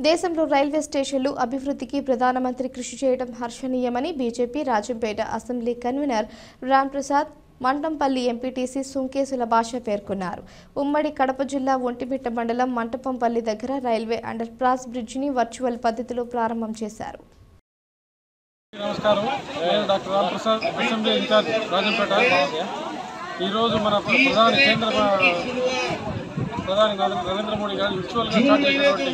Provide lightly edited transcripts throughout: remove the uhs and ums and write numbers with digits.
దేశంలో రైల్వే స్టేషన్లు అభివృద్ధికి ప్రధానమంత్రి కృషి చేయడం హర్షణీయమని BJP Rajampet assembly convener Ramprasad Mantampalli MPTC Sunkesula Basha పేర్కొన్నారు. ఉమ్మడి కడప జిల్లా ఒంటిమిట్ట మండలం మంటపంపల్లి దగ్గర రైల్వే అండర్ పాస్ బ్రిడ్జిని వర్చువల్ పద్ధతిలో ప్రారంభం చేశారు. నమస్కారం, నేను doctor Ramprasad, assembly in-charge Rajampet. ఈరోజు మన ప్రధాని నరేంద్ర మోడీ గారు విర్చువల్గా స్టార్ట్ చేసినటువంటి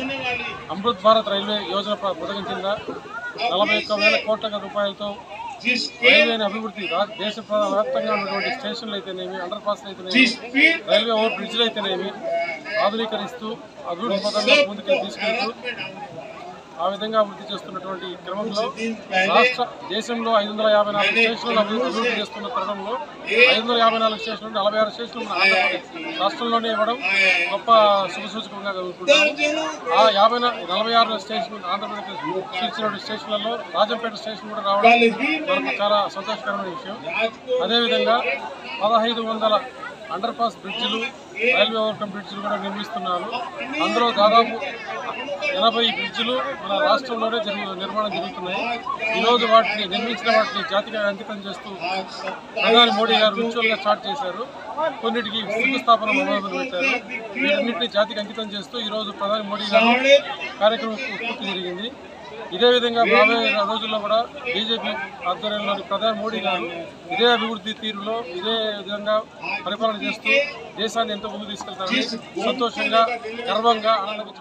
అమృత్ భారత్ రైల్వే యోజన పథకం కింద 41,000 కోట్ల రూపాయలతో రైల్వేని అభివృద్ధి దేశ వ్యాప్తంగా ఉన్నటువంటి స్టేషన్లు అయితేనేమి, అండర్ పాస్లు అయితేనేమి, రైల్వే ఓవర్ బ్రిడ్జ్లు అయితేనేమి ఆధునీకరిస్తూ అభివృద్ధి పథంలో ముందుకు తీసుకెళ్తూ ఆ విధంగా అభివృద్ధి చేస్తున్నటువంటి క్రమంలో దేశంలో 554 స్టేషన్లు అభివృద్ధి చేస్తున్న తరుణంలో 554 స్టేషన్లు 46 స్టేషన్లు మన ఆంధ్రప్రదేశ్ రాష్ట్రంలోనే ఇవ్వడం గొప్ప శుభసూచకంగా జరుగుతున్నాం. ఆ 46 స్టేషన్ ఆంధ్రప్రదేశ్ ఇచ్చినటువంటి స్టేషన్లలో రాజంపేట స్టేషన్ కూడా రావడం మనకు చాలా సంతోషకరమైన విషయం. అదేవిధంగా 1500 అండర్ పాస్ బ్రిడ్జిలు, రైల్వే ఓవర్కమ్ బ్రిడ్జిలు కూడా నిర్మిస్తున్నారు. అందులో దాదాపు 80 బ్రిడ్జిలు మన రాష్ట్రంలోనే నిర్మాణం జరుగుతున్నాయి. ఈరోజు నిర్మించిన వాటిని జాతికి అంకితం చేస్తూ ప్రధాని మోడీ గారు విర్చువల్గా స్టార్ట్ చేశారు. కొన్నిటికి శంకుస్థాపన మొదలు పెట్టారు. వీటన్నింటినీ జాతికి అంకితం చేస్తూ ఈరోజు ప్రధాని మోడీ గారు కార్యక్రమం పూర్తి జరిగింది. ఇదే విధంగా రాబోయే రోజుల్లో కూడా బీజేపీ ఆధ్వర్యంలోని ప్రధాని మోడీ గారు ఇదే అభివృద్ధి తీరులో ఇదే విధంగా పరిపాలన చేస్తూ దేశాన్ని ఎంతో ముందుకు తీసుకెళ్తారని సంతోషంగా, గర్వంగా, ఆనందంగా